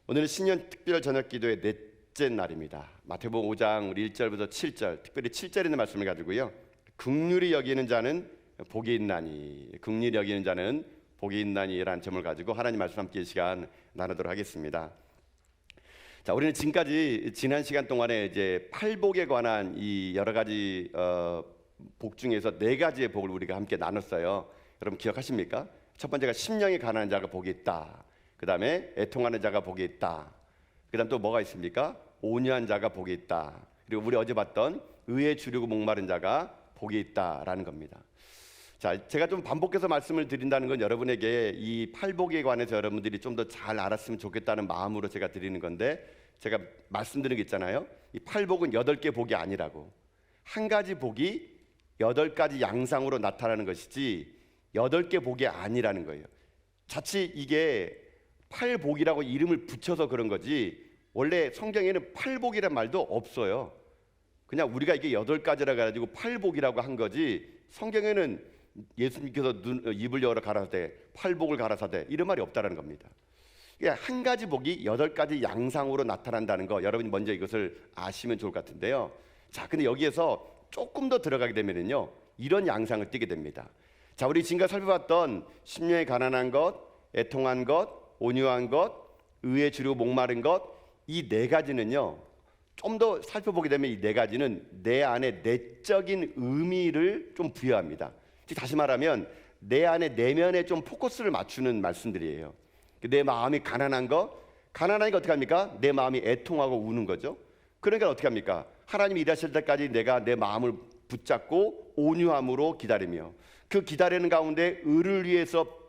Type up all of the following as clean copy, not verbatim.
오늘은 신년 특별 저녁 기도의 넷째 날입니다. 마태복음 5장 우리 1절부터 7절, 특별히 7절에 있는 말씀을 가지고요. 긍휼히 여기는 자는 복이 있나니, 긍휼히 여기는 자는 복이 있나니라는 점을 가지고 하나님 말씀 함께 이 시간 나누도록 하겠습니다. 자, 우리는 지금까지 지난 시간 동안에 이제 팔복에 관한 이 여러 가지 복 중에서 네 가지의 복을 우리가 함께 나눴어요. 여러분 기억하십니까? 첫 번째가 심령이 가난한 자가 복이 있다. 그 다음에 애통하는 자가 복이 있다. 그 다음 또 뭐가 있습니까? 온유한 자가 복이 있다. 그리고 우리 어제 봤던 의에 주려고 목마른 자가 복이 있다라는 겁니다. 자, 제가 좀 반복해서 말씀을 드린다는 건 여러분에게 이 팔복에 관해서 여러분들이 좀 더 잘 알았으면 좋겠다는 마음으로 제가 드리는 건데, 제가 말씀드린 게 있잖아요. 이 팔복은 8개 복이 아니라고. 한 가지 복이 8가지 양상으로 나타나는 것이지 8개 복이 아니라는 거예요. 자칫 이게 팔복이라고 이름을 붙여서 그런 거지, 원래 성경에는 팔복이란 말도 없어요. 그냥 우리가 이게 8가지라 가지고 팔복이라고 한 거지, 성경에는 예수님께서 입을 열어 가라사대 팔복을 가라사대 이런 말이 없다라는 겁니다. 한 가지 복이 8가지 양상으로 나타난다는 거, 여러분이 먼저 이것을 아시면 좋을 것 같은데요. 자, 근데 여기에서 조금 더 들어가게 되면은요, 이런 양상을 띠게 됩니다. 자, 우리 지금까지 살펴봤던 심령이 가난한 것, 애통한 것, 온유한 것, 의에 주려고 목마른 것, 이 네 가지는요, 좀 더 살펴보게 되면 이 네 가지는 내 안에 내적인 의미를 좀 부여합니다. 즉 다시 말하면 내 안에 내면에 좀 포커스를 맞추는 말씀들이에요. 내 마음이 가난한 거, 가난하니까 어떻게 합니까? 내 마음이 애통하고 우는 거죠. 그러니까 어떻게 합니까? 하나님이 일하실 때까지 내가 내 마음을 붙잡고 온유함으로 기다리며, 그 기다리는 가운데 의를 위해서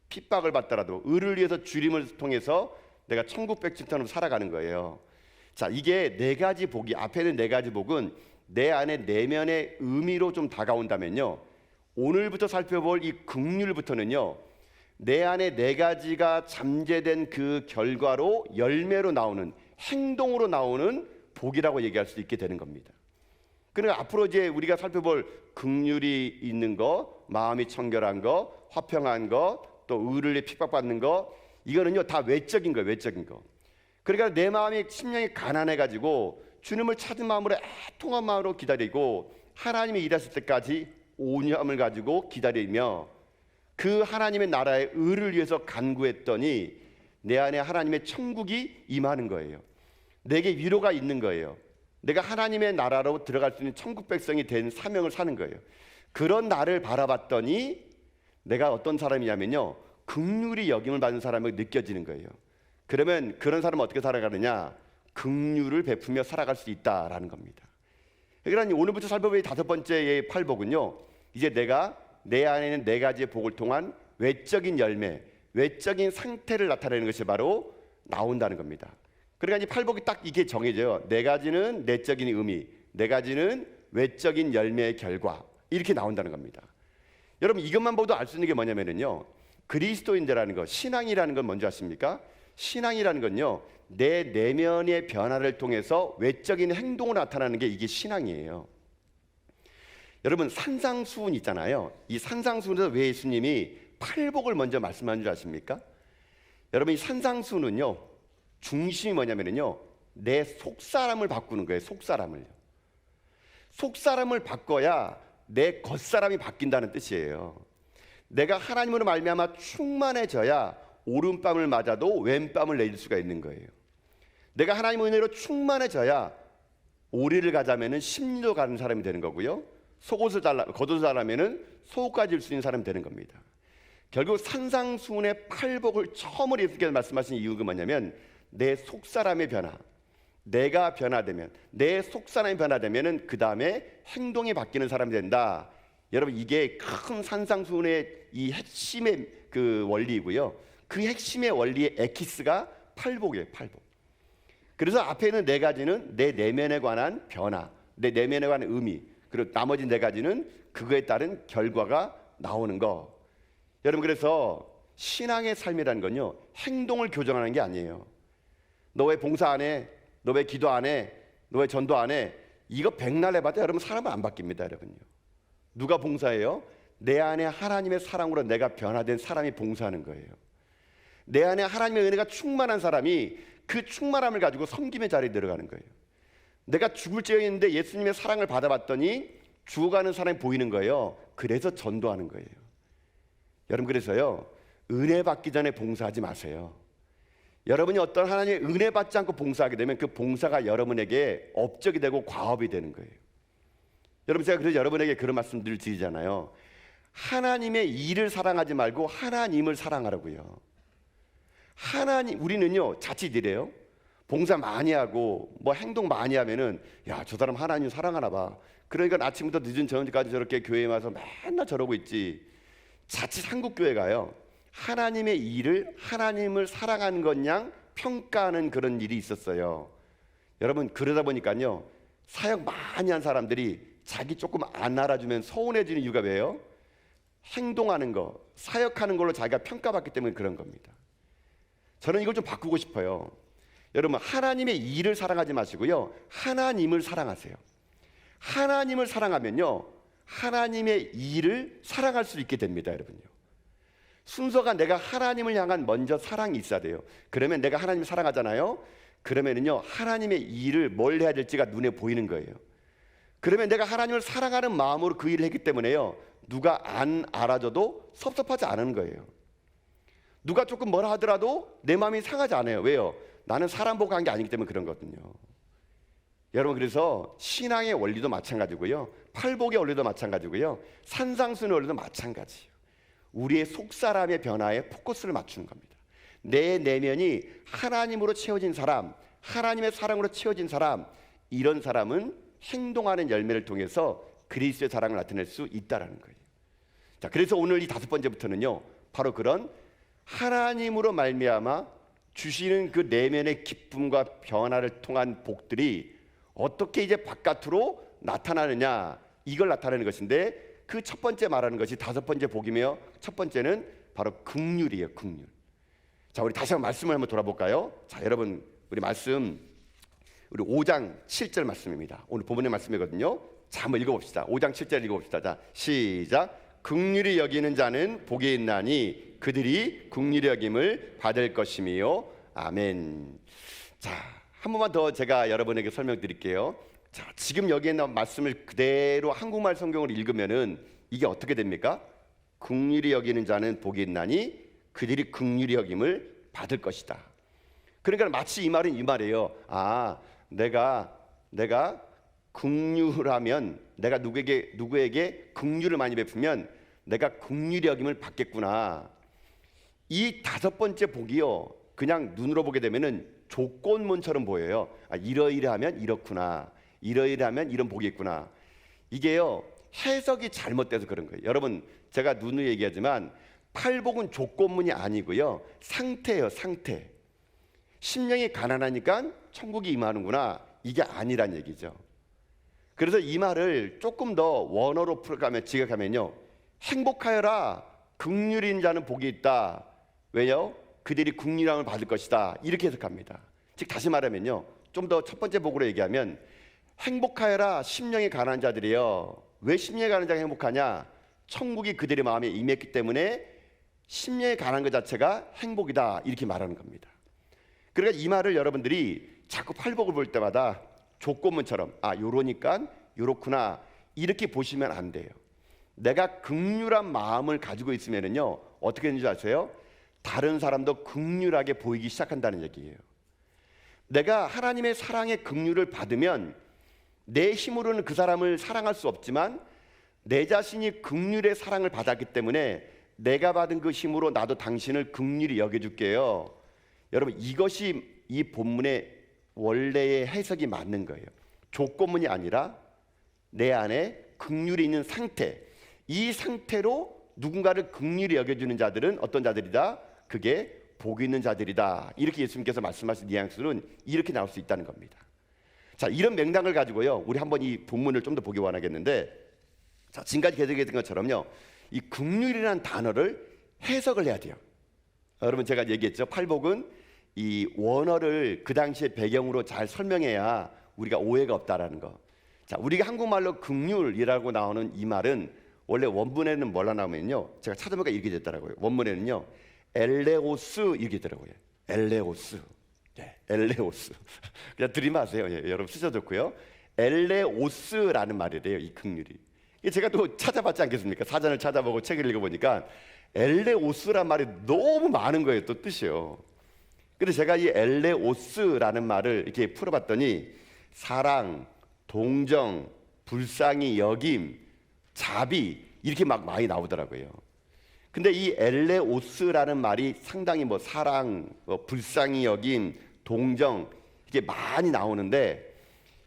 핍박을 받더라도 의를 위해서 주림을 통해서 내가 천국 백성처럼 살아가는 거예요. 자, 이게 네 가지 복이, 앞에 있는 네 가지 복은 내 안에 내면의 의미로 좀 다가온다면요, 오늘부터 살펴볼 이 긍휼부터는요, 내 안에 네 가지가 잠재된 그 결과로 열매로 나오는, 행동으로 나오는 복이라고 얘기할 수 있게 되는 겁니다. 그러니까 앞으로 이제 우리가 살펴볼 긍휼이 있는 거, 마음이 청결한 거, 화평한 거, 또 의를 위해 핍박받는 거, 이거는요 다 외적인 거예요. 외적인 거. 그러니까 내 마음이, 심령이 가난해가지고 주님을 찾은 마음으로, 애통한 마음으로 기다리고 하나님이 일하실 때까지 온유함을 가지고 기다리며 그 하나님의 나라의 의를 위해서 간구했더니 내 안에 하나님의 천국이 임하는 거예요. 내게 위로가 있는 거예요. 내가 하나님의 나라로 들어갈 수 있는 천국 백성이 된 사명을 사는 거예요. 그런 나를 바라봤더니 내가 어떤 사람이냐면요, 긍휼이 여김을 받는 사람이 느껴지는 거예요. 그러면 그런 사람은 어떻게 살아가느냐? 긍휼을 베푸며 살아갈 수 있다라는 겁니다. 그러니까 오늘부터 살펴볼 5번째의 팔복은요, 이제 내가 내 안에 있는 네 가지의 복을 통한 외적인 열매, 외적인 상태를 나타내는 것이 바로 나온다는 겁니다. 그러니까 이 팔복이 딱 이게 정해져요. 네 가지는 내적인 의미, 네 가지는 외적인 열매의 결과, 이렇게 나온다는 겁니다. 여러분 이것만 보도 알 수 있는 게 뭐냐면요, 그리스도인들라는 것, 신앙이라는 건 뭔지 아십니까? 신앙이라는 건요, 내 내면의 변화를 통해서 외적인 행동으로 나타나는 게 이게 신앙이에요. 여러분 산상수훈 있잖아요. 이 산상수훈에서 왜 예수님이 팔복을 먼저 말씀하는 줄 아십니까? 여러분 이 산상수훈은요, 중심이 뭐냐면요, 내 속사람을 바꾸는 거예요. 속사람을요. 속사람을 바꿔야 내 겉사람이 바뀐다는 뜻이에요. 내가 하나님으로 말미암아 충만해져야 오른뺨을 맞아도 왼뺨을 내릴 수가 있는 거예요. 내가 하나님의 은혜로 충만해져야 오리를 가자면은 십리로 가는 사람이 되는 거고요, 겉옷을 달라면은 속옷까지 입을 수 있는 사람이 되는 겁니다. 결국 산상수훈의 팔복을 처음으로 예수께서 말씀하신 이유가 뭐냐면, 내 속사람의 변화, 내가 변화되면, 내 속사람이 변화되면은 그 다음에 행동이 바뀌는 사람이 된다. 여러분 이게 큰 산상수훈의 이 핵심의 그 원리이고요, 그 핵심의 원리의 에키스가 팔복이에요. 팔복. 그래서 앞에 있는 네 가지는 내 내면에 관한 변화, 내 내면에 관한 의미, 그리고 나머지 네 가지는 그거에 따른 결과가 나오는 거. 여러분 그래서 신앙의 삶이라는 건요, 행동을 교정하는 게 아니에요. 너 왜 봉사 안 해? 너 왜 기도 안 해? 너 왜 전도 안 해? 이거 백날 해봐도 여러분 사람은 안 바뀝니다. 여러분요, 누가 봉사해요? 내 안에 하나님의 사랑으로 내가 변화된 사람이 봉사하는 거예요. 내 안에 하나님의 은혜가 충만한 사람이 그 충만함을 가지고 섬김의 자리에 들어가는 거예요. 내가 죽을 지경인데 예수님의 사랑을 받아봤더니 죽어가는 사람이 보이는 거예요. 그래서 전도하는 거예요. 여러분, 그래서요, 은혜 받기 전에 봉사하지 마세요. 여러분이 어떤 하나님의 은혜 받지 않고 봉사하게 되면 그 봉사가 여러분에게 업적이 되고 과업이 되는 거예요. 여러분, 제가 그래서 여러분에게 그런 말씀 늘 드리잖아요. 하나님의 일을 사랑하지 말고 하나님을 사랑하라고요. 우리는요, 자칫 이래요. 봉사 많이 하고 뭐 행동 많이 하면은, 야, 저 사람 하나님 사랑하나 봐. 그러니까 아침부터 늦은 저녁까지 저렇게 교회에 와서 맨날 저러고 있지. 자칫 한국 교회가요, 하나님의 일을 하나님을 사랑하는 것양 평가하는 그런 일이 있었어요. 여러분, 그러다 보니까요, 사역 많이 한 사람들이 자기 조금 안 알아주면 서운해지는 이유가 왜요? 행동하는 거, 사역하는 걸로 자기가 평가받기 때문에 그런 겁니다. 저는 이걸 좀 바꾸고 싶어요. 여러분, 하나님의 일을 사랑하지 마시고요, 하나님을 사랑하세요. 하나님을 사랑하면요, 하나님의 일을 사랑할 수 있게 됩니다. 여러분요, 순서가 내가 하나님을 향한 먼저 사랑이 있어야 돼요. 그러면 내가 하나님을 사랑하잖아요. 그러면은요, 하나님의 일을 뭘 해야 될지가 눈에 보이는 거예요. 그러면 내가 하나님을 사랑하는 마음으로 그 일을 했기 때문에요, 누가 안 알아줘도 섭섭하지 않은 거예요. 누가 조금 뭐라 하더라도 내 마음이 상하지 않아요. 왜요? 나는 사람 보고 한 게 아니기 때문에 그런 거거든요. 여러분, 그래서 신앙의 원리도 마찬가지고요, 팔복의 원리도 마찬가지고요, 산상수훈의 원리도 마찬가지예요. 우리의 속사람의 변화에 포커스를 맞추는 겁니다. 내 내면이 하나님으로 채워진 사람, 하나님의 사랑으로 채워진 사람, 이런 사람은 행동하는 열매를 통해서 그리스도의 사랑을 나타낼 수 있다라는 거예요. 자, 그래서 오늘 이 5번째부터는요, 바로 그런 하나님으로 말미암아 주시는 그 내면의 기쁨과 변화를 통한 복들이 어떻게 이제 바깥으로 나타나느냐, 이걸 나타내는 것인데, 그 첫 번째 말하는 것이 5번째 복이며, 첫 번째는 바로 긍휼이에요. 긍휼. 자, 우리 다시 한번 말씀을 한번 돌아볼까요? 자, 여러분, 우리 말씀, 우리 5장 7절 말씀입니다. 오늘 본문의 말씀이거든요. 자, 한번 읽어봅시다. 5장 7절 읽어봅시다. 자, 시작. 긍휼히 여기는 자는 복이 있나니 그들이 긍휼히 여김을 받을 것이며. 아멘. 자, 한 번만 더 제가 여러분에게 설명드릴게요. 자, 지금 여기에 나온 말씀을 그대로 한국말 성경을 읽으면은 이게 어떻게 됩니까? 긍휼히 여기는 자는 복이 있나니 그들이 긍휼히 여김을 받을 것이다. 그러니까 마치 이 말은 이 말이에요. 아, 내가 긍휼하면, 내가 누구에게 긍휼을 많이 베푸면 내가 긍휼히 여김을 받겠구나. 이 5번째 복이요, 그냥 눈으로 보게 되면은 조건문처럼 보여요. 아, 이러이러하면 이렇구나, 이러이러하면 이런 복이 있구나. 이게요, 해석이 잘못돼서 그런 거예요. 여러분, 제가 눈으로 얘기하지만 팔복은 조건문이 아니고요, 상태예요. 상태. 심령이 가난하니까 천국이 임하는구나, 이게 아니란 얘기죠. 그래서 이 말을 조금 더 원어로 풀어가면, 지각하면요, 행복하여라, 긍휼인 자는 복이 있다. 왜요? 그들이 긍휼함을 받을 것이다, 이렇게 해석합니다. 즉 다시 말하면요, 좀 더 첫 번째 복으로 얘기하면, 행복하여라 심령이 가난한 자들이여. 왜 심령이 가난한 자가 행복하냐? 천국이 그들의 마음에 임했기 때문에 심령이 가난한 것 자체가 행복이다, 이렇게 말하는 겁니다. 그러니까 이 말을 여러분들이 자꾸 팔복을 볼 때마다 조건문처럼, 아, 요러니까 요렇구나, 이렇게 보시면 안 돼요. 내가 긍휼한 마음을 가지고 있으면은요, 어떻게 되는지 아세요? 다른 사람도 긍휼하게 보이기 시작한다는 얘기예요. 내가 하나님의 사랑의 긍휼을 받으면 내 힘으로는 그 사람을 사랑할 수 없지만 내 자신이 긍휼의 사랑을 받았기 때문에 내가 받은 그 힘으로 나도 당신을 긍휼히 여겨줄게요. 여러분, 이것이 이 본문의 원래의 해석이 맞는 거예요. 조건문이 아니라 내 안에 긍휼이 있는 상태, 이 상태로 누군가를 긍휼히 여겨주는 자들은 어떤 자들이다? 그게 복 있는 자들이다. 이렇게 예수님께서 말씀하신 뉘앙스는 이렇게 나올 수 있다는 겁니다. 자, 이런 맥락을 가지고요, 우리 한번 이 본문을 좀 더 보기 원하겠는데, 자, 지금까지 계속했던 것처럼요, 이 긍휼이라는 단어를 해석을 해야 돼요. 여러분, 제가 얘기했죠, 팔복은 이 원어를 그 당시의 배경으로 잘 설명해야 우리가 오해가 없다라는 거. 자, 우리가 한국말로 긍휼이라고 나오는 이 말은 원래 원문에는 뭐라 나오면요, 제가 찾아보니까 이렇게 됐더라고요. 원문에는요, 엘레오스 이렇게 되더라고요. 엘레오스. 엘레오스. 그냥 들이마세요. 여러분 쓰셔도 좋고요. 엘레오스라는 말이래요. 이 긍휼이. 제가 또 찾아봤지 않겠습니까? 사전을 찾아보고 책을 읽어보니까 엘레오스란 말이 너무 많은 거예요. 또 뜻이요. 근데 제가 이 엘레오스라는 말을 이렇게 풀어봤더니 사랑, 동정, 불쌍히 여김, 자비 이렇게 막 많이 나오더라고요. 근데 이 엘레오스라는 말이 상당히 뭐 사랑, 불쌍히 여김, 동정 이게 많이 나오는데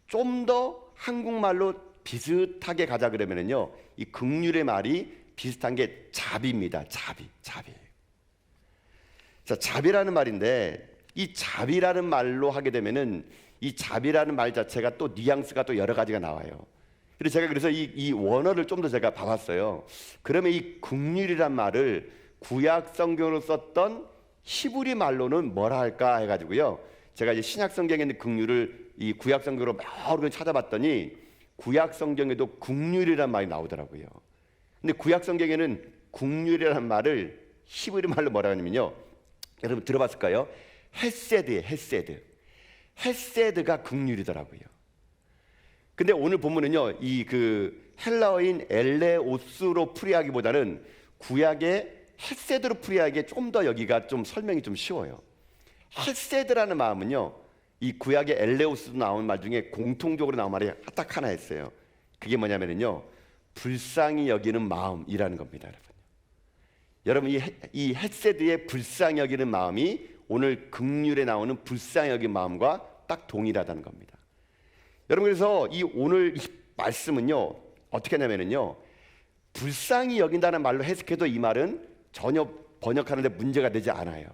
좀 더 한국말로 비슷하게 가자 그러면은요, 이 긍휼의 말이 비슷한 게 자비입니다. 자비. 자, 자비라는 말인데 이 자비라는 말로 하게 되면은 이 자비라는 말 자체가 또 뉘앙스가 또 여러 가지가 나와요. 그래서 이 원어를 좀 더 제가 봐봤어요. 그러면 이 긍휼이란 말을 구약 성경으로 썼던 히브리 말로는 뭐라 할까 해가지고요. 제가 이제 신약 성경에 있는 긍휼을 이 구약 성경으로 여러 번 찾아봤더니 구약 성경에도 긍휼이란 말이 나오더라고요. 근데 구약 성경에는 긍휼이란 말을 히브리 말로 뭐라 하냐면요. 여러분 들어봤을까요? 헤세드예요. 헤세드가 긍휼이더라고요. 근데 오늘 본문은요, 이 그 헬라어인 엘레오스로 풀이하기보다는 구약의 헤세드로 풀이하기에 좀 더 여기가 좀 설명이 좀 쉬워요. 헤세드라는 마음은요, 이 구약의 엘레오스도 나온 말 중에 공통적으로 나온 말이 딱 하나 있어요. 그게 뭐냐면요, 불쌍히 여기는 마음이라는 겁니다, 여러분. 이 헤세드의 불쌍히 여기는 마음이 오늘 긍휼에 나오는 불쌍히 여기는 마음과 딱 동일하다는 겁니다. 여러분, 그래서 이 오늘 이 말씀은요 어떻게 하냐면요, 불쌍히 여긴다는 말로 해석해도 이 말은 전혀 번역하는데 문제가 되지 않아요.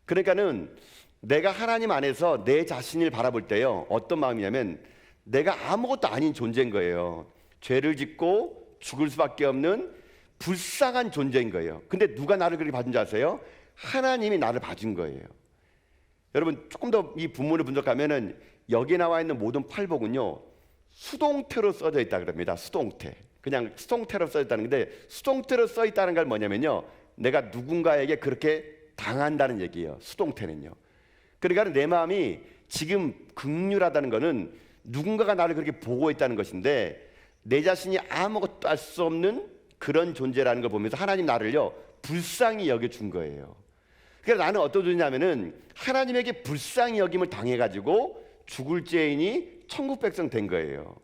그러니까는 내가 하나님 안에서 내 자신을 바라볼 때요, 어떤 마음이냐면 내가 아무것도 아닌 존재인 거예요. 죄를 짓고 죽을 수밖에 없는 불쌍한 존재인 거예요. 근데 누가 나를 그렇게 봐준 줄 아세요? 하나님이 나를 봐준 거예요. 여러분, 조금 더 이 본문을 분석하면은 여기 나와 있는 모든 팔복은요 수동태로 써져 있다 그럽니다. 수동태. 그냥 수동태로 써 있다는 건데, 수동태로 써 있다는 건 뭐냐면요, 내가 누군가에게 그렇게 당한다는 얘기예요. 수동태는요. 그러니까 내 마음이 지금 긍휼하다는 거는 누군가가 나를 그렇게 보고 있다는 것인데, 내 자신이 아무것도 할 수 없는 그런 존재라는 걸 보면서 하나님 나를요 불쌍히 여겨준 거예요. 그래서 나는 어떤 존재냐면은 하나님에게 불쌍히 여김을 당해가지고 죽을 죄인이 천국 백성 된 거예요.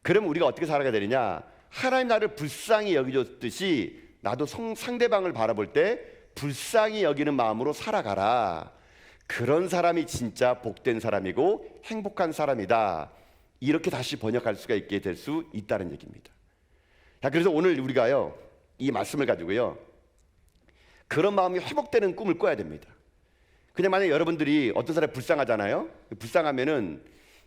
그럼 우리가 어떻게 살아가야 되느냐? 하나님 나를 불쌍히 여겨줬듯이 나도 상대방을 바라볼 때 불쌍히 여기는 마음으로 살아가라. 그런 사람이 진짜 복된 사람이고 행복한 사람이다. 이렇게 다시 번역할 수가 있게 될 수 있다는 얘기입니다. 자, 그래서 오늘 우리가요 이 말씀을 가지고요 그런 마음이 회복되는 꿈을 꿔야 됩니다. 그냥 만약 여러분들이 어떤 사람이 불쌍하잖아요. 불쌍하면은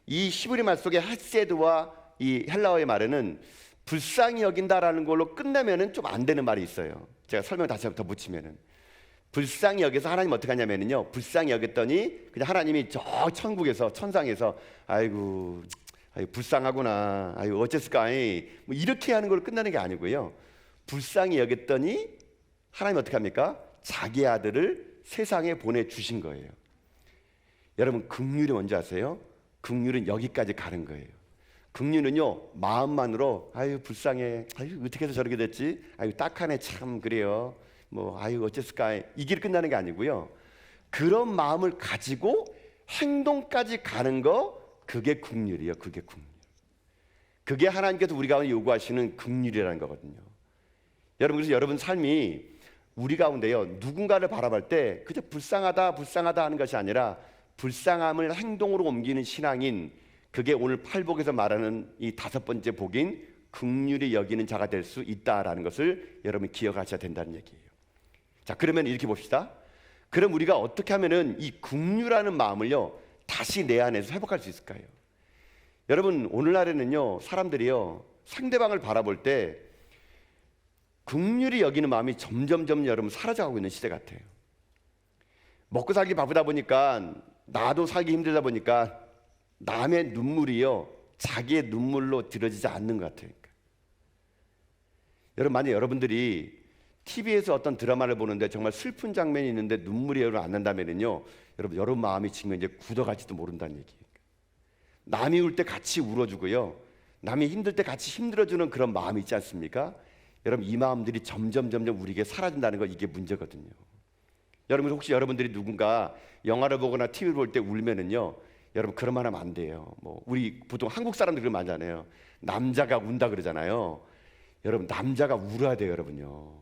이 히브리 말 속에 헤세드와 이 헬라어의 말에는 불쌍히 여긴다라는 걸로 끝내면은 좀 안 되는 말이 있어요. 제가 설명 다시 한번 더 붙이면은, 불쌍히 여겨서 하나님 어떻게 하냐면요, 불쌍히 여겼더니 그냥 하나님이 저 천국에서 천상에서 아이고 불쌍하구나, 아이고 어쨌을까, 뭐 이렇게 하는 걸로 끝나는 게 아니고요, 불쌍히 여겼더니 하나님 어떻게 합니까? 자기 아들을 세상에 보내주신 거예요. 여러분, 긍휼이 뭔지 아세요? 긍휼은 여기까지 가는 거예요. 긍휼은요 마음만으로 아유 불쌍해, 아유 어떻게 해서 저렇게 됐지, 아유 딱하네, 참 그래요, 뭐 아유 어쨌을까, 이게 끝나는 게 아니고요, 그런 마음을 가지고 행동까지 가는 거, 그게 긍휼이에요. 그게 긍휼. 그게 하나님께서 우리 가운데 요구하시는 긍휼이라는 거거든요. 여러분, 그래서 여러분 삶이 우리 가운데요 누군가를 바라볼 때 그저 불쌍하다 하는 것이 아니라 불쌍함을 행동으로 옮기는 신앙인, 그게 오늘 팔복에서 말하는 이 5번째 복인 긍휼히 여기는 자가 될 수 있다라는 것을 여러분 기억하셔야 된다는 얘기예요. 자, 그러면 이렇게 봅시다. 그럼 우리가 어떻게 하면은 이 긍휼하는 마음을요 다시 내 안에서 회복할 수 있을까요? 여러분, 오늘날에는요 사람들이요 상대방을 바라볼 때 긍휼히 여기는 마음이 점점 여러분 사라져가고 있는 시대 같아요. 먹고 살기 바쁘다 보니까, 나도 살기 힘들다 보니까 남의 눈물이요 자기의 눈물로 들어지지 않는 것 같아요. 여러분, 만약 여러분들이 TV에서 어떤 드라마를 보는데 정말 슬픈 장면이 있는데 눈물이 여러분 안 난다면요, 여러분 마음이 지금 이제 굳어갈지도 모른다는 얘기예요. 남이 울 때 같이 울어주고요, 남이 힘들 때 같이 힘들어주는 그런 마음이 있지 않습니까? 여러분 이 마음들이 점점 우리에게 사라진다는 거, 이게 문제거든요. 여러분 혹시 여러분들이 누군가 영화를 보거나 TV를 볼 때 울면은요, 여러분 그런 말 하면 안 돼요. 뭐 우리 보통 한국 사람들 그런 말 하잖아요. 남자가 운다 그러잖아요. 여러분 남자가 울어야 돼요, 여러분요.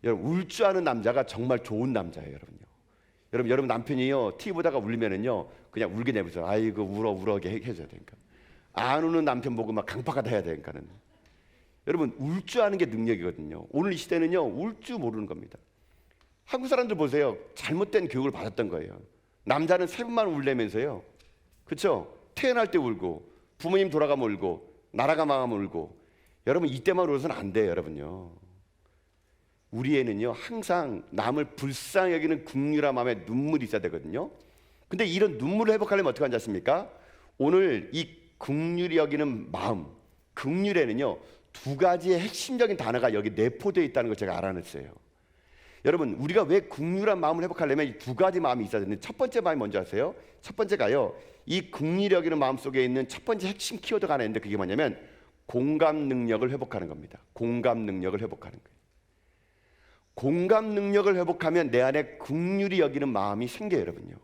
여러분 울 줄 아는 남자가 정말 좋은 남자예요, 여러분요. 여러분 남편이요 TV 보다가 울면은요, 그냥 울게 내보세요. 아이고 울어게 해줘야 되니까. 안 우는 남편 보고 막 강박하다 해야 되니까는. 여러분 울 줄 아는 게 능력이거든요. 오늘 이 시대는요 울 줄 모르는 겁니다. 한국 사람들 보세요. 잘못된 교육을 받았던 거예요. 남자는 3번만 울려면서요, 그렇죠? 태어날 때 울고, 부모님 돌아가면 울고, 나라가 망하면 울고. 여러분 이때만 울어서는 안 돼요, 여러분요. 우리 애는요 항상 남을 불쌍히 여기는 긍휼한 마음에 눈물이 있어야 되거든요. 근데 이런 눈물을 회복하려면 어떻게 하는지 아십니까? 오늘 이 긍휼히 여기는 마음, 긍휼에는요 2가지의 핵심적인 단어가 여기 내포되어 있다는 걸 제가 알아냈어요. 여러분 우리가 왜 긍휼한 마음을 회복하려면 이 2가지 마음이 있어야 되는데, 첫 번째 마음이 뭔지 아세요? 첫 번째가요, 이 긍휼히 여기는 마음 속에 있는 첫 번째 핵심 키워드가 하나 있는데, 그게 뭐냐면 공감 능력을 회복하는 겁니다. 공감 능력을 회복하는 거예요. 공감 능력을 회복하면 내 안에 긍휼히 여기는 마음이 생겨요, 여러분요.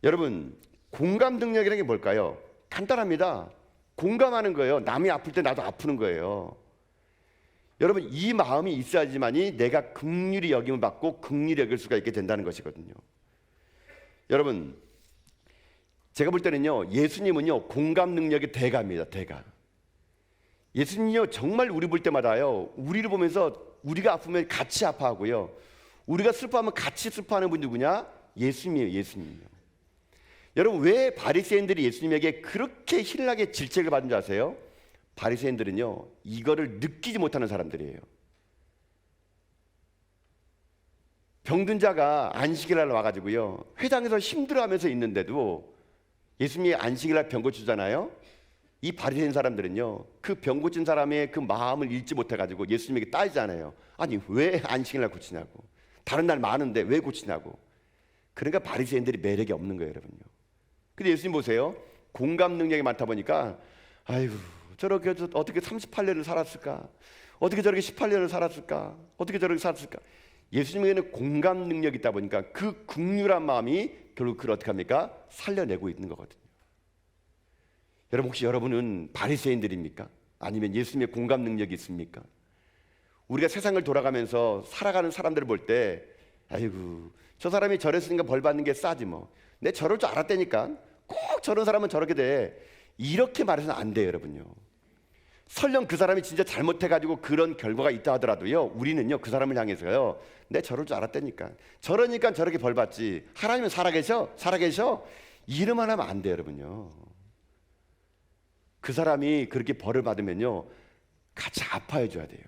여러분 공감 능력이라는 게 뭘까요? 간단합니다. 공감하는 거예요. 남이 아플 때 나도 아프는 거예요. 여러분 이 마음이 있어야지만이 내가 긍휼히 여김을 받고 긍휼히 여길 수가 있게 된다는 것이거든요. 여러분 제가 볼 때는요, 예수님은요 공감 능력의 대가입니다. 대가. 예수님요 정말 우리 볼 때마다요, 우리를 보면서 우리가 아프면 같이 아파하고요, 우리가 슬퍼하면 같이 슬퍼하는 분 누구냐? 예수님이에요. 예수님이요. 여러분 왜 바리새인들이 예수님에게 그렇게 신나게 질책을 받은 줄 아세요? 바리새인들은요 이거를 느끼지 못하는 사람들이에요. 병든 자가 안식일날 와가지고요 회당에서 힘들어하면서 있는데도 예수님이 안식일날 병 고치잖아요. 이 바리새인 사람들은요 그 병 고친 사람의 그 마음을 읽지 못해가지고 예수님에게 따지잖아요. 아니 왜 안식일날 고치냐고, 다른 날 많은데 왜 고치냐고. 그러니까 바리새인들이 매력이 없는 거예요, 여러분요. 근데 예수님 보세요. 공감 능력이 많다 보니까 아이고 저렇게 어떻게 38년을 살았을까, 어떻게 저렇게 18년을 살았을까, 어떻게 저렇게 살았을까. 예수님에게는 공감 능력이 있다 보니까 그 긍휼한 마음이 결국 그걸 어떻게 합니까? 살려내고 있는 거거든요. 여러분 혹시 여러분은 바리새인들입니까? 아니면 예수님의 공감 능력이 있습니까? 우리가 세상을 돌아가면서 살아가는 사람들을 볼 때 아이고 저 사람이 저랬으니까 벌 받는 게 싸지 뭐, 내 저럴 줄 알았다니까, 꼭 저런 사람은 저렇게 돼, 이렇게 말해서는 안 돼요, 여러분요. 설령 그 사람이 진짜 잘못해가지고 그런 결과가 있다 하더라도요, 우리는요 그 사람을 향해서요, 내 저럴 줄 알았다니까, 저러니까 저렇게 벌 받지, 하나님은 살아계셔 이러만 하면 안 돼요, 여러분요. 그 사람이 그렇게 벌을 받으면요 같이 아파해 줘야 돼요.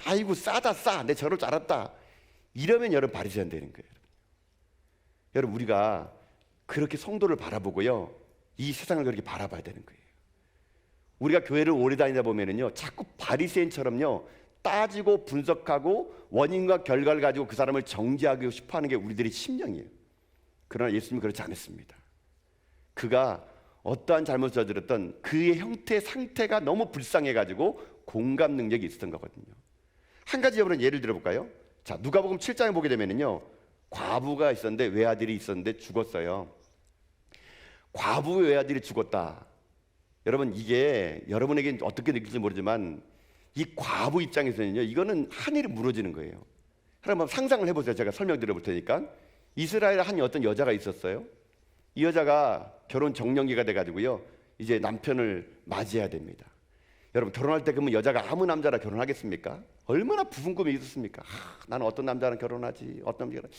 아이고 싸, 내 저럴 줄 알았다, 이러면 여러분 바리새인 되는 거예요. 여러분 우리가 그렇게 성도를 바라보고요, 이 세상을 그렇게 바라봐야 되는 거예요. 우리가 교회를 오래 다니다 보면은요 자꾸 바리새인처럼요 따지고 분석하고 원인과 결과를 가지고 그 사람을 정죄하고 싶어하는 게 우리들의 심령이에요. 그러나 예수님이 그렇지 않았습니다. 그가 어떠한 잘못을 저질렀던 그의 형태 상태가 너무 불쌍해가지고 공감 능력이 있었던 거거든요. 한 가지 여러분 예를 들어볼까요? 자, 누가복음 7장에 보게 되면은요 과부가 있었는데 외아들이 있었는데 죽었어요. 과부의 외아들이 죽었다. 여러분 이게 여러분에게 어떻게 느낄지 모르지만 이 과부 입장에서는요 이거는 하늘이 무너지는 거예요. 한번 상상을 해보세요. 제가 설명드려 볼 테니까. 이스라엘에 한 어떤 여자가 있었어요. 이 여자가 결혼 정년기가 돼가지고요 이제 남편을 맞이해야 됩니다. 여러분 결혼할 때 그러면 여자가 아무 남자랑 결혼하겠습니까? 얼마나 부푼 꿈이 있었습니까? 나는 어떤 남자랑 결혼하지, 어떤 남자랑.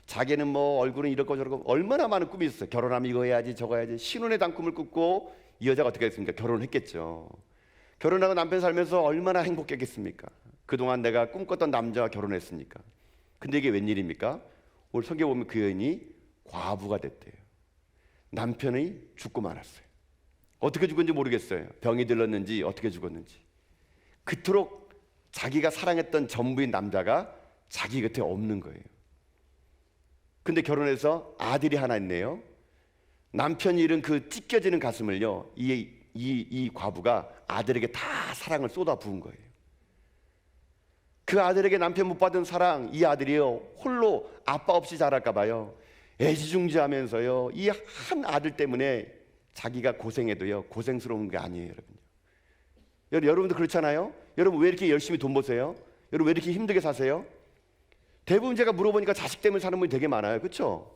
자기는 뭐 얼굴은 이렇고 저렇고 얼마나 많은 꿈이 있었어요. 결혼하면 이거 해야지 저거 해야지. 신혼의 단꿈을 꾸고 이 여자가 어떻게 했습니까? 결혼을 했겠죠. 결혼하고 남편 살면서 얼마나 행복했겠습니까? 그동안 내가 꿈꿨던 남자와 결혼했으니까. 근데 이게 웬일입니까? 오늘 성경에 보면 그 여인이 과부가 됐대요. 남편이 죽고 말았어요. 어떻게 죽었는지 모르겠어요. 병이 들렀는지 어떻게 죽었는지. 그토록 자기가 사랑했던 전부인 남자가 자기 곁에 없는 거예요. 근데 결혼해서 아들이 하나 있네요. 남편이 잃은 그 찢겨지는 가슴을요, 이 과부가 아들에게 다 사랑을 쏟아 부은 거예요. 그 아들에게 남편 못 받은 사랑, 이 아들이요 홀로 아빠 없이 자랄까 봐요 애지중지하면서요 이 한 아들 때문에 자기가 고생해도요 고생스러운 게 아니에요. 여러분도 그렇잖아요. 여러분 왜 이렇게 열심히 돈 버세요? 여러분 왜 이렇게 힘들게 사세요? 대부분 제가 물어보니까 자식 때문에 사는 분이 되게 많아요. 그렇죠?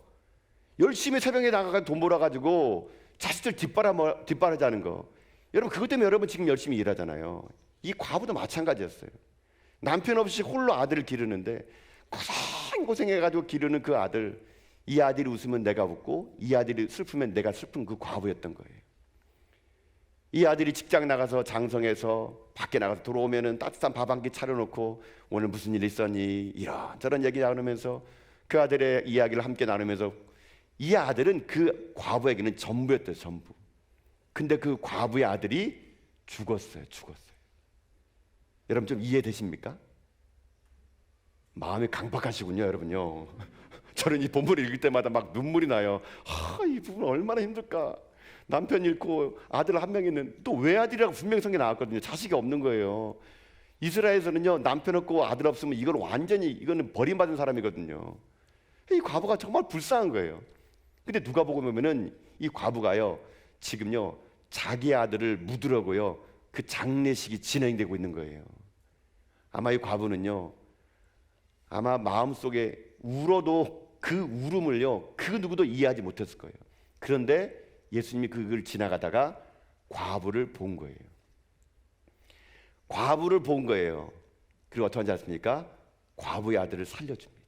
열심히 새벽에 나가서 돈 벌어가지고 자식들 뒷바라지하는 거, 여러분 그것 때문에 여러분 지금 열심히 일하잖아요. 이 과부도 마찬가지였어요. 남편 없이 홀로 아들을 기르는데 고생해가지고 기르는 그 아들, 이 아들이 웃으면 내가 웃고 이 아들이 슬프면 내가 슬픈 그 과부였던 거예요. 이 아들이 직장 나가서 장성해서 밖에 나가서 들어오면은 따뜻한 밥 한 끼 차려놓고 오늘 무슨 일 있었니 이런저런 얘기 나누면서 그 아들의 이야기를 함께 나누면서, 이 아들은 그 과부에게는 전부였대요. 전부. 근데 그 과부의 아들이 죽었어요. 여러분 좀 이해되십니까? 마음이 강박하시군요, 여러분요. 저는 이 본문을 읽을 때마다 막 눈물이 나요. 이 부분 얼마나 힘들까. 남편 잃고 아들 한 명 있는, 또 외아들이라고 분명히 성경에 나왔거든요. 자식이 없는 거예요. 이스라엘에서는요 남편 없고 아들 없으면 이건 완전히 이거는 버림받은 사람이거든요. 이 과부가 정말 불쌍한 거예요. 근데 누가 보고 보면은 이 과부가요 지금요 자기 아들을 묻으려고요 그 장례식이 진행되고 있는 거예요. 아마 이 과부는요 아마 마음속에 울어도 그 울음을요 그 누구도 이해하지 못했을 거예요. 그런데 예수님이 그걸 지나가다가 과부를 본 거예요. 과부를 본 거예요. 그리고 어떻게 하지 않습니까? 과부의 아들을 살려줍니다.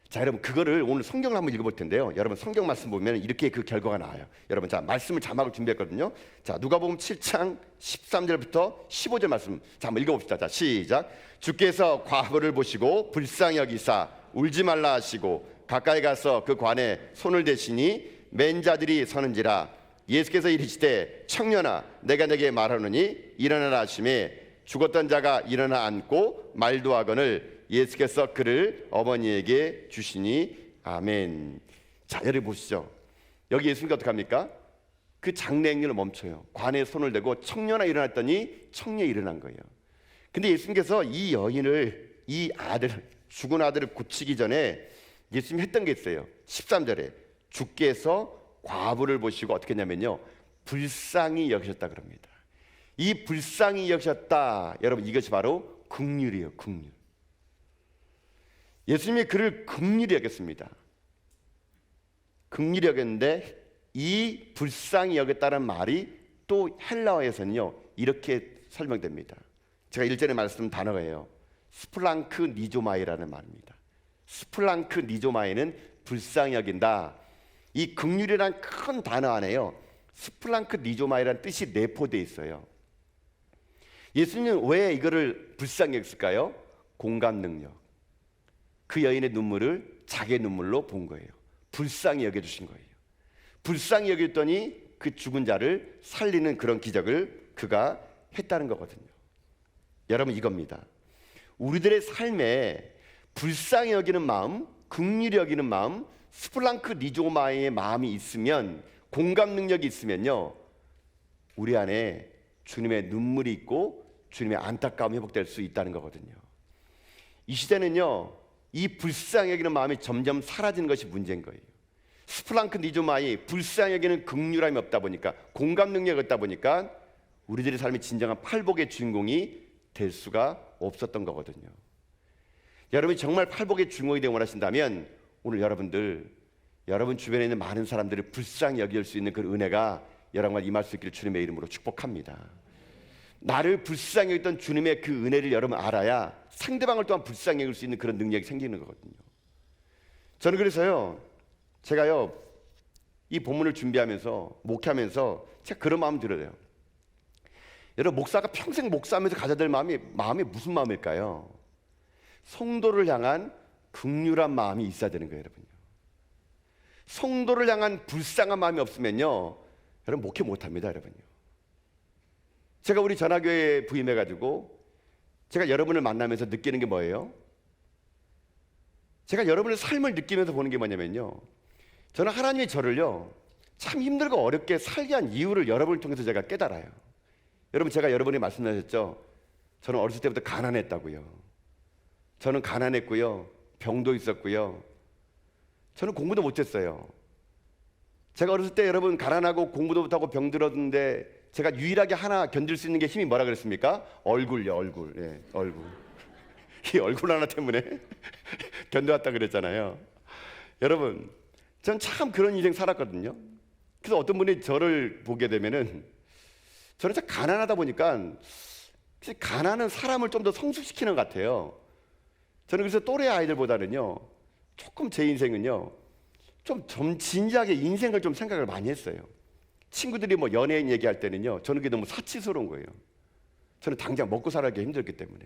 자, 여러분 그거를 오늘 성경을 한번 읽어볼 텐데요. 여러분 성경 말씀 보면 이렇게 그 결과가 나와요. 여러분 자 말씀을 자막을 준비했거든요. 자 누가복음 7장 13절부터 15절 말씀 자 한번 읽어봅시다. 자 시작. 주께서 과부를 보시고 불쌍히 여기사 울지 말라 하시고 가까이 가서 그 관에 손을 대시니 맨 자들이 서는지라. 예수께서 이르시되 청년아 내가 내게 말하노니 일어나라 하시매 죽었던 자가 일어나 앉고 말도 하거늘 예수께서 그를 어머니에게 주시니 아멘. 자 여러분 보시죠. 여기 예수님이 어떻게 합니까? 그 장례 행렬을 멈춰요. 관에 손을 대고 청년아 일어났더니 청년이 일어난 거예요. 근데 예수님께서 이 여인을, 이 아들, 죽은 아들을 고치기 전에 예수님이 했던 게 있어요. 13절에 주께서 과부를 보시고 어떻게 했냐면요 불쌍히 여기셨다 그럽니다. 이 불쌍히 여기셨다, 여러분 이것이 바로 긍휼이에요. 긍휼. 예수님이 그를 긍휼히 여겼습니다. 긍휼히 여겼는데 이 불쌍히 여겼다는 말이 또 헬라어에서는요 이렇게 설명됩니다. 제가 일전에 말씀드린 단어예요. 스플랑크 니조마이라는 말입니다. 스플랑크 니조마이는 불쌍히 여긴다. 이 긍휼이란 큰 단어 안에요 스플랑크 니조마이라는 뜻이 내포되어 있어요. 예수님은 왜 이거를 불쌍히 여겼을까요? 공감 능력. 그 여인의 눈물을 자기의 눈물로 본 거예요. 불쌍히 여겨주신 거예요. 불쌍히 여겼더니 그 죽은 자를 살리는 그런 기적을 그가 했다는 거거든요. 여러분 이겁니다. 우리들의 삶에 불쌍히 여기는 마음, 긍휼히 여기는 마음, 스플랑크 니조마의 마음이 있으면, 공감 능력이 있으면요 우리 안에 주님의 눈물이 있고 주님의 안타까움이 회복될 수 있다는 거거든요. 이 시대는요 이 불쌍히 여기는 마음이 점점 사라지는 것이 문제인 거예요. 스플랑크 니조마이 불쌍히 여기는 긍휼함이 없다 보니까, 공감 능력이 없다 보니까 우리들의 삶이 진정한 팔복의 주인공이 될 수가 없었던 거거든요. 여러분이 정말 팔복의 주인공이 되기 원하신다면 오늘 여러분 주변에 있는 많은 사람들을 불쌍히 여길 수 있는 그 은혜가 여러분과 임할 수 있기를 주님의 이름으로 축복합니다. 나를 불쌍히 여겼던 주님의 그 은혜를 여러분 알아야 상대방을 또한 불쌍히 여길 수 있는 그런 능력이 생기는 거거든요. 저는 그래서요 제가요 이 본문을 준비하면서 목회하면서 제가 그런 마음 들어요. 여러분 목사가 평생 목사하면서 가져야 될 마음이 무슨 마음일까요? 성도를 향한 긍휼한 마음이 있어야 되는 거예요. 여러분요. 성도를 향한 불쌍한 마음이 없으면요 여러분 목회 못합니다. 여러분요. 제가 우리 전화교회에 부임해가지고 제가 여러분을 만나면서 느끼는 게 뭐예요? 제가 여러분의 삶을 느끼면서 보는 게 뭐냐면요, 저는 하나님이 저를요 참 힘들고 어렵게 살게 한 이유를 여러분을 통해서 제가 깨달아요. 여러분, 제가 여러분이 말씀하셨죠, 저는 어렸을 때부터 가난했다고요. 저는 가난했고요, 병도 있었고요, 저는 공부도 못했어요. 제가 어렸을 때 여러분 가난하고 공부도 못하고 병들었는데 제가 유일하게 하나 견딜 수 있는 게 힘이 뭐라 그랬습니까? 얼굴요, 얼굴. 예, 얼굴. 이 얼굴 하나 때문에 견뎌왔다 그랬잖아요. 여러분, 전 참 그런 인생 살았거든요. 그래서 어떤 분이 저를 보게 되면은, 저는 참 가난하다 보니까 가난은 사람을 좀 더 성숙시키는 것 같아요. 저는 그래서 또래 아이들보다는요 조금 제 인생은요 좀 진지하게 인생을 좀 생각을 많이 했어요. 친구들이 뭐 연예인 얘기할 때는요 저는 그게 너무 사치스러운 거예요. 저는 당장 먹고 살기 힘들기 때문에.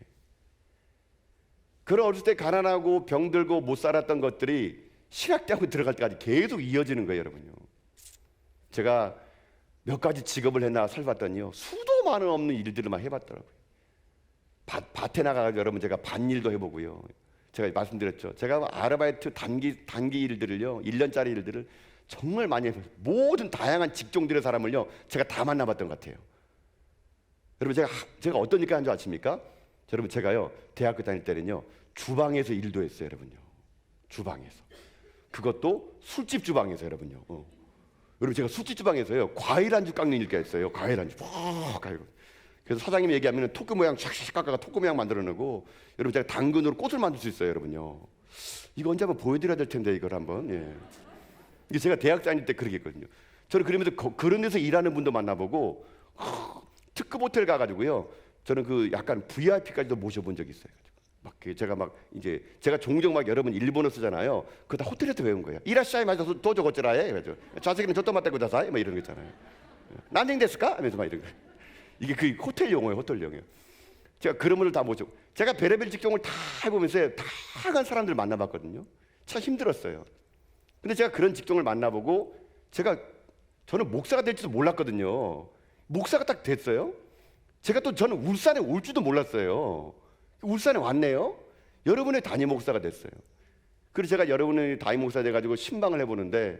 그런 어렸을 때 가난하고 병들고 못 살았던 것들이 신학대학교 들어갈 때까지 계속 이어지는 거예요, 여러분요. 제가 몇 가지 직업을 했나 살봤더니요 수도 많은 없는 일들을 막 해봤더라고요. 밭에 나가서 여러분 제가 밭일도 해보고요. 제가 말씀드렸죠, 제가 아르바이트 단기 일들을요 1년짜리 일들을 정말 많이 해봤어요. 모든 다양한 직종들의 사람을요 제가 다 만나봤던 것 같아요. 여러분, 제가 어떤 일을 한 줄 아십니까? 여러분, 제가요 대학교 다닐 때는요 주방에서 일도 했어요, 여러분요. 주방에서, 그것도 술집 주방에서, 여러분요. 여러분, 제가 술집 주방에서요 과일 안주 깎는 일도 했어요. 과일 안주 그래서 사장님이 얘기하면 토끼 모양 샥샥 깎아가 토끼 모양 만들어내고, 여러분 제가 당근으로 꽃을 만들 수 있어요, 여러분요. 이거 언제 한번 보여드려야 될 텐데, 이걸 한번. 예. 이게 제가 대학 다닐 때 그렇게 했거든요. 저는 그러면서 그런 데서 일하는 분도 만나보고, 특급 호텔 가가지고요 저는 그 약간 VIP까지도 모셔본 적이 있어요. 제가 제가 종종 막 여러분 일본어 쓰잖아요. 그거 다 호텔에서 배운 거예요. 이라시아이 마셔서 도저 고치라해. 그래가지고 자세히는 저도 맞다고 다사이 막 이런 거 있잖아요. 난쟁 됐을까? 하면서 막 이런 거. 이게 그 호텔 용어예요, 호텔 용어. 제가 그런 분을 다 모시고, 제가 별의별 직종을 다 해보면서 다양한 사람들 만나봤거든요. 참 힘들었어요. 근데 제가 그런 직종을 만나보고 저는 목사가 될지도 몰랐거든요. 목사가 딱 됐어요. 저는 울산에 올 줄도 몰랐어요. 울산에 왔네요. 여러분의 담임 목사가 됐어요. 그래서 제가 여러분의 담임 목사 돼가지고 신방을 해보는데,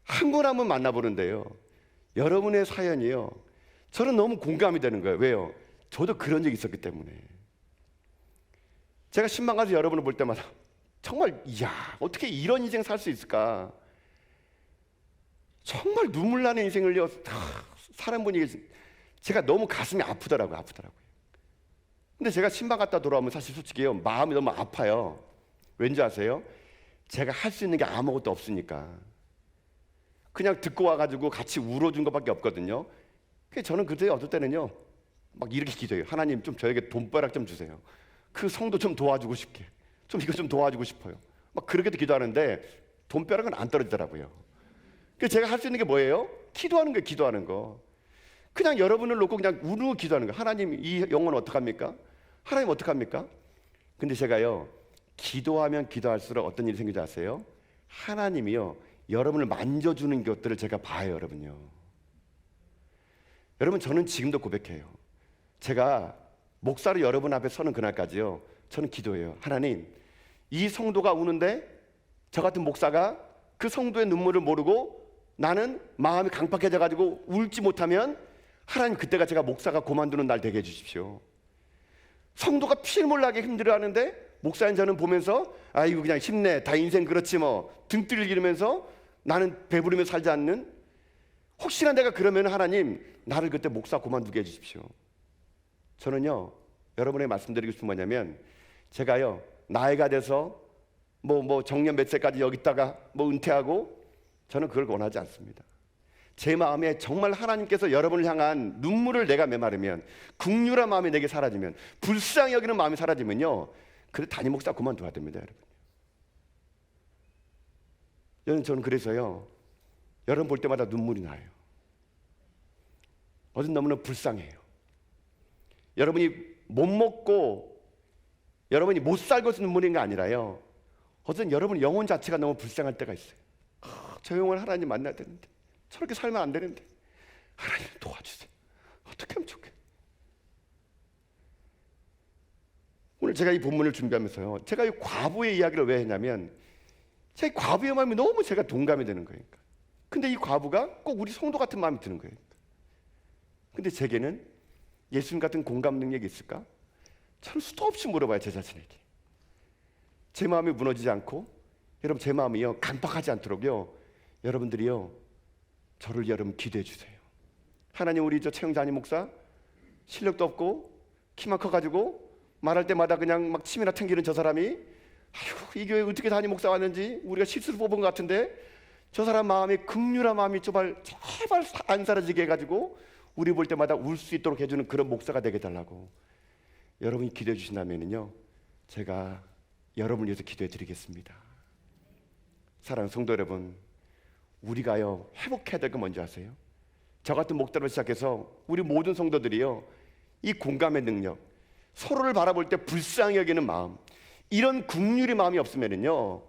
한 분 한 분 만나보는데요 여러분의 사연이요 저는 너무 공감이 되는 거예요. 왜요? 저도 그런 적이 있었기 때문에. 제가 신방 가서 여러분을 볼 때마다 정말, 이야, 어떻게 이런 인생 살 수 있을까? 정말 눈물 나는 인생을요 사람 분이 제가 너무 가슴이 아프더라고요. 근데 제가 신방 갔다 돌아오면 사실 솔직히요 마음이 너무 아파요. 왠지 아세요? 제가 할 수 있는 게 아무것도 없으니까. 그냥 듣고 와가지고 같이 울어준 것밖에 없거든요. 그래서 저는 그때 어떨 때는요 막 이렇게 기도해요. 하나님, 좀 저에게 돈벼락 좀 주세요. 그 성도 좀 도와주고 싶게, 이거 좀 도와주고 싶어요. 막 그렇게도 기도하는데 돈벼락은 안 떨어지더라고요. 그래서 제가 할 수 있는 게 뭐예요? 기도하는 거예요. 기도하는 거. 그냥 여러분을 놓고 그냥 우르르 기도하는 거예요. 하나님, 이 영혼 어떡합니까? 하나님 어떡합니까? 근데 제가요 기도하면 기도할수록 어떤 일이 생기지 아세요? 하나님이요 여러분을 만져주는 것들을 제가 봐요, 여러분요. 여러분, 저는 지금도 고백해요. 제가 목사로 여러분 앞에 서는 그날까지요 저는 기도해요. 하나님, 이 성도가 우는데 저 같은 목사가 그 성도의 눈물을 모르고 나는 마음이 강팍해져 가지고 울지 못하면, 하나님, 그때가 제가 목사가 그만두는 날 되게 해주십시오. 성도가 피를 나게 힘들어하는데 목사인 저는 보면서 아이고 그냥 힘내, 다 인생 그렇지 뭐 등 들기면서 나는 배부르며 살지 않는, 혹시나 내가 그러면 하나님 나를 그때 목사 그만두게 해주십시오. 저는요 여러분에게 말씀드리고 싶은 뭐냐면, 제가요 나이가 돼서 뭐 정년 몇 세까지 여기 있다가 뭐 은퇴하고, 저는 그걸 원하지 않습니다. 제 마음에 정말 하나님께서 여러분을 향한 눈물을 내가 메마르면, 긍휼한 마음이 내게 사라지면, 불쌍히 여기는 마음이 사라지면요 그래 담임 목사 그만둬야 됩니다, 여러분. 저는 그래서요 여러분 볼 때마다 눈물이 나요. 어떤 너무나 불쌍해요. 여러분이 못 먹고 여러분이 못 살고서 눈물인 게 아니라요, 어떤 여러분 영혼 자체가 너무 불쌍할 때가 있어요. 저 영혼 하나님 만나야 되는데, 저렇게 살면 안 되는데, 하나님 도와주세요. 어떻게 하면 좋겠어요? 오늘 제가 이 본문을 준비하면서요, 제가 이 과부의 이야기를 왜 했냐면 제 과부의 마음이 너무 제가 동감이 되는 거예요. 근데 이 과부가 꼭 우리 성도 같은 마음이 드는 거예요. 근데 제게는 예수님 같은 공감 능력이 있을까? 저는 수도 없이 물어봐요, 제 자신에게. 제 마음이 무너지지 않고, 여러분 제 마음이요 강박하지 않도록요, 여러분들이요 저를 여러분 기도해 주세요. 하나님, 우리 저 최영자 담임 목사 실력도 없고 키만 커가지고 말할 때마다 그냥 막 침이나 튕기는 저 사람이, 아휴 이 교회 어떻게 담임 목사 왔는지 우리가 실수로 뽑은 것 같은데, 저 사람 마음이 긍휼한 마음이 제발 안 사라지게 해가지고 우리 볼 때마다 울 수 있도록 해주는 그런 목사가 되게 달라고 여러분이 기도해 주신다면요, 제가 여러분을 위해서 기도해 드리겠습니다. 사랑하는 성도 여러분, 우리가요 회복해야 될 거 뭔지 아세요? 저 같은 목사로 시작해서 우리 모든 성도들이요, 이 공감의 능력, 서로를 바라볼 때 불쌍히 여기는 마음, 이런 긍휼의 마음이 없으면은요,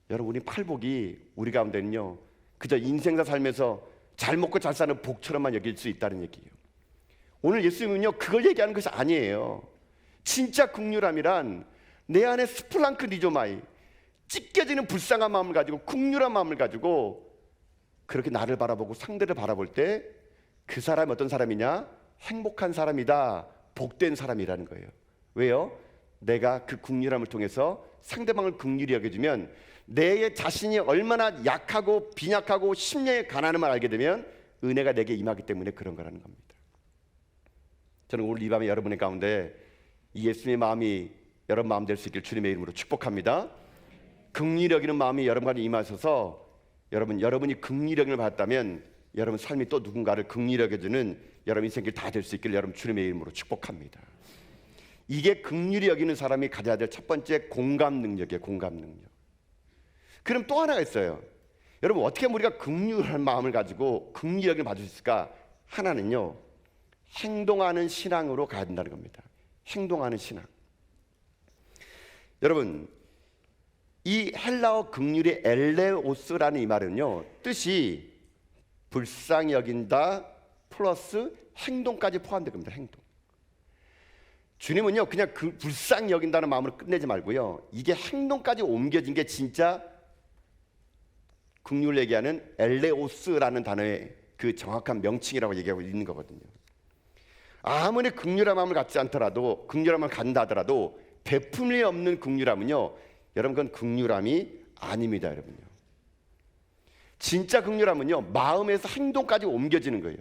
여러분 우리 팔복이 우리 가운데는요 그저 인생사 살면서 잘 먹고 잘 사는 복처럼만 여길 수 있다는 얘기예요. 오늘 예수님은요 그걸 얘기하는 것이 아니에요. 진짜 긍휼함이란 내 안에 스플랑크 리조마이, 찢겨지는 불쌍한 마음을 가지고 긍휼한 마음을 가지고 그렇게 나를 바라보고 상대를 바라볼 때 그 사람이 어떤 사람이냐? 행복한 사람이다, 복된 사람이라는 거예요. 왜요? 내가 그 긍휼함을 통해서 상대방을 긍휼히 여겨주면 내 자신이 얼마나 약하고 빈약하고 심령에 가난함을 알게 되면 은혜가 내게 임하기 때문에 그런 거라는 겁니다. 저는 오늘 이 밤에 여러분의 가운데 이 예수님의 마음이 여러분 마음 될 수 있길 주님의 이름으로 축복합니다. 긍휼히 여기는 마음이 여러분 가운데 임하셔서 여러분이 긍휼히 여김을 받았다면 여러분 삶이 또 누군가를 긍휼히 여겨주는 여러분 인생길 다 될 수 있길 여러분 주님의 이름으로 축복합니다. 이게 긍휼히 여기는 사람이 가져야 될 첫 번째 공감 능력이에요. 공감 능력. 그럼 또 하나가 있어요. 여러분 어떻게 하면 우리가 긍휼한 마음을 가지고 긍휼히 여김을 받을 수 있을까? 하나는요 행동하는 신앙으로 가야 된다는 겁니다. 행동하는 신앙. 여러분 이 헬라어 긍휼의 엘레오스라는 이 말은요 뜻이 불쌍히 여긴다 플러스 행동까지 포함된 겁니다. 행동. 주님은요 그냥 그 불쌍히 여긴다는 마음으로 끝내지 말고요, 이게 행동까지 옮겨진 게 진짜 긍휼을 얘기하는 엘레오스라는 단어의 그 정확한 명칭이라고 얘기하고 있는 거거든요. 아무리 긍휼한 마음을 갖지 않더라도, 긍휼한 마음을 갖는다 하더라도 베품이 없는 긍휼함은요 여러분 그건 긍휼함이 아닙니다. 여러분요, 진짜 긍휼함은요 마음에서 행동까지 옮겨지는 거예요.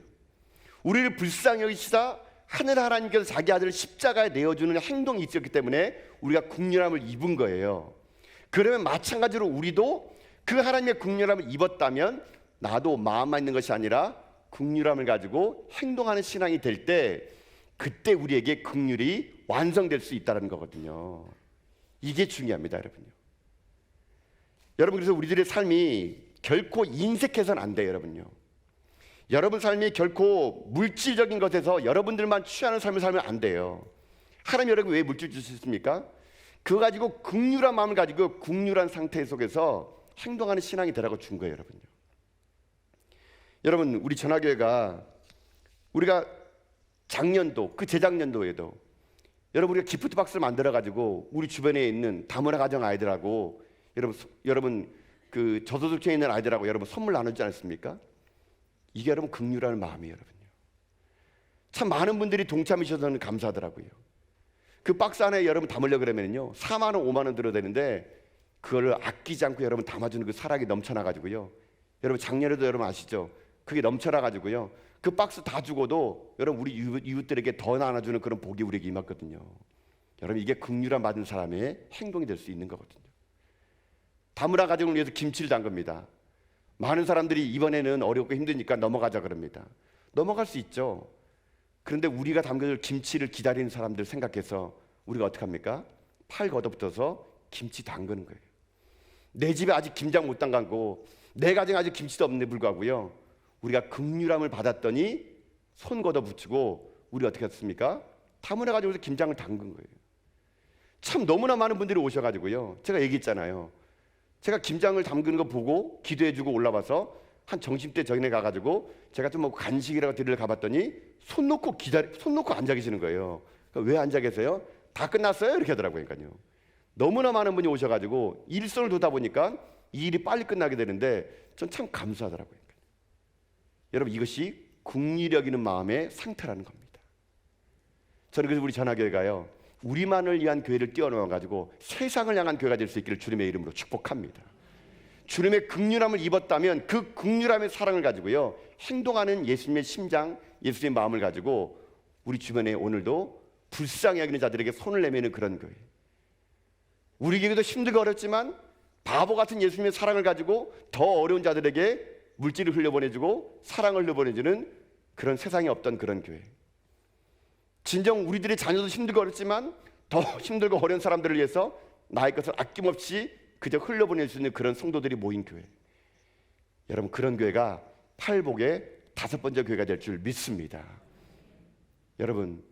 우리를 불쌍히 여기시다 하늘 하나님께서 자기 아들을 십자가에 내어주는 행동이 있었기 때문에 우리가 긍휼함을 입은 거예요. 그러면 마찬가지로 우리도 그 하나님의 긍휼함을 입었다면 나도 마음만 있는 것이 아니라 긍휼함을 가지고 행동하는 신앙이 될 때 그때 우리에게 긍휼이 완성될 수 있다는 거거든요. 이게 중요합니다. 여러분요. 여러분 그래서 우리들의 삶이 결코 인색해서는 안 돼요. 여러분요. 여러분 삶이 결코 물질적인 것에서 여러분들만 취하는 삶을 살면 안 돼요. 하나님 여러분 왜 물질 주셨습니까? 그거 가지고 긍휼한 마음을 가지고 긍휼한 상태 속에서 행동하는 신앙이 되라고 준 거예요. 여러분요. 여러분 우리 전화교회가 우리가 작년도 그 재작년도에도 여러분 우리가 기프트 박스를 만들어 가지고 우리 주변에 있는 다문화 가정 아이들하고 여러분 그 저소득층에 있는 아이들하고 여러분 선물 나누지 않았습니까? 이게 여러분 긍휼한 마음이에요. 여러분요. 참 많은 분들이 동참해 주셔서 감사하더라고요. 그 박스 안에 여러분 담으려 그러면요 4만 원 5만 원 들어야 되는데 그거를 아끼지 않고 여러분 담아주는 그 사랑이 넘쳐나 가지고요. 여러분 작년에도 여러분 아시죠? 그게 넘쳐나 가지고요. 그 박스 다 주고도 여러분 우리 이웃들에게 더 나눠주는 그런 복이 우리에게 임했거든요. 여러분 이게 긍휼함 받은 사람의 행동이 될 수 있는 거거든요. 다문화 가정을 위해서 김치를 담급니다. 많은 사람들이 이번에는 어렵고 힘드니까 넘어가자 그럽니다. 넘어갈 수 있죠. 그런데 우리가 담겨줄 김치를 기다리는 사람들 생각해서 우리가 어떻게 합니까? 팔 걷어붙어서 김치 담그는 거예요. 내 집에 아직 김장 못 담가고 내 가정에 아직 김치도 없는데 불구하고요, 우리가 긍휼함을 받았더니 손 걷어붙이고 우리 어떻게 했습니까? 다문화 가정에서 김장을 담근 거예요. 참 너무나 많은 분들이 오셔가지고요, 제가 얘기했잖아요. 제가 김장을 담그는 거 보고 기도해주고 올라와서 한 점심때 저기네 가가지고 제가 좀 뭐 간식이라고 드리러 가봤더니 손 놓고 앉아 계시는 거예요. 왜 앉아 계세요? 다 끝났어요? 이렇게 하더라고요. 그러니까요. 너무나 많은 분이 오셔가지고 일선을 두다 보니까 이 일이 빨리 끝나게 되는데 전 참 감사하더라고요. 여러분, 이것이 긍휼히 여기는 마음의 상태라는 겁니다. 저는 그래서 우리 전화교회가요, 우리만을 위한 교회를 뛰어넘어가지고 세상을 향한 교회가 될 수 있기를 주님의 이름으로 축복합니다. 주님의 긍휼함을 입었다면 그 긍휼함의 사랑을 가지고요, 행동하는 예수님의 심장, 예수님의 마음을 가지고 우리 주변에 오늘도 불쌍히 여기는 자들에게 손을 내미는 그런 교회, 우리 교회도 힘들고 어렵지만 바보 같은 예수님의 사랑을 가지고 더 어려운 자들에게 물질을 흘려보내주고 사랑을 흘려보내주는 그런 세상에 없던 그런 교회, 진정 우리들의 자녀도 힘들고 어렵지만 더 힘들고 어려운 사람들을 위해서 나의 것을 아낌없이 그저 흘려보낼 수 있는 그런 성도들이 모인 교회, 여러분, 그런 교회가 팔복의 5번째 교회가 될 줄 믿습니다. 여러분,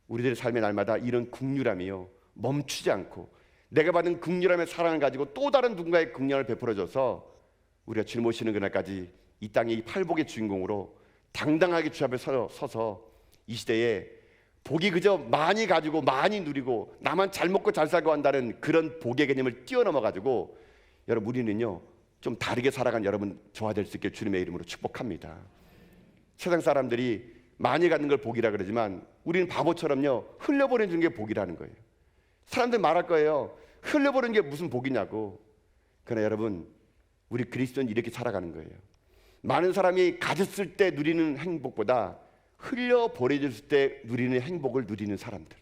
우리들의 삶의 날마다 이런 긍휼함이요, 멈추지 않고 내가 받은 긍휼함의 사랑을 가지고 또 다른 누군가의 긍휼을 베풀어줘서 우리가 주님 오시는 그날까지 이 땅의 이 팔복의 주인공으로 당당하게 주 앞에 서서 이 시대에 복이 그저 많이 가지고 많이 누리고 나만 잘 먹고 잘 살고 한다는 그런 복의 개념을 뛰어넘어 가지고 여러분, 우리는요 좀 다르게 살아간 여러분 저와 될 수 있게 주님의 이름으로 축복합니다. 세상 사람들이 많이 갖는 걸 복이라 그러지만 우리는 바보처럼요 흘려보내주는 게 복이라는 거예요. 사람들 말할 거예요. 흘려보내는 게 무슨 복이냐고. 그러나 여러분, 우리 그리스도는 이렇게 살아가는 거예요. 많은 사람이 가졌을 때 누리는 행복보다 흘려보내줬을 때 누리는 행복을 누리는 사람들,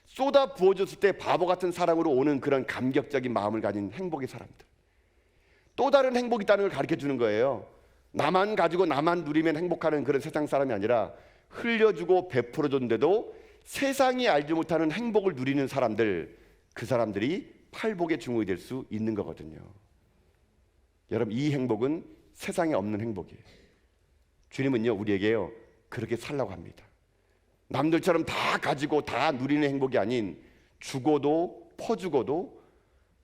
쏟아 부어줬을 때 바보 같은 사랑으로 오는 그런 감격적인 마음을 가진 행복의 사람들, 또 다른 행복이 있다는 걸 가르쳐 주는 거예요. 나만 가지고 나만 누리면 행복하는 그런 세상 사람이 아니라 흘려주고 베풀어줬는데도 세상이 알지 못하는 행복을 누리는 사람들, 그 사람들이 팔복의 중흥이 될 수 있는 거거든요. 여러분, 이 행복은 세상에 없는 행복이에요. 주님은요 우리에게요 그렇게 살라고 합니다. 남들처럼 다 가지고 다 누리는 행복이 아닌 죽어도 퍼주고도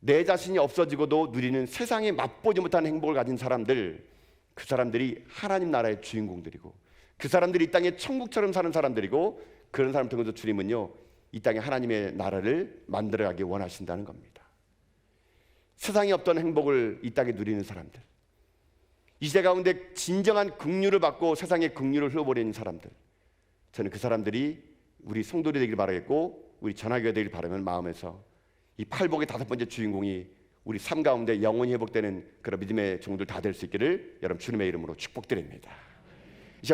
내 자신이 없어지고도 누리는 세상에 맛보지 못하는 행복을 가진 사람들, 그 사람들이 하나님 나라의 주인공들이고 그 사람들이 이 땅에 천국처럼 사는 사람들이고 그런 사람 통해서 주님은요 이 땅에 하나님의 나라를 만들어가기 원하신다는 겁니다. 세상에 없던 행복을 이 땅에 누리는 사람들, 이 시대 가운데 진정한 긍휼을 받고 세상에 긍휼을 흘려보내는 사람들, 저는 그 사람들이 우리 성도들이 되길 바라겠고 우리 전하교회 되길 바라는 마음에서 이 팔복의 5번째 주인공이 우리 삶 가운데 영원히 회복되는 그런 믿음의 종들 다 될 수 있기를 여러분 주님의 이름으로 축복드립니다.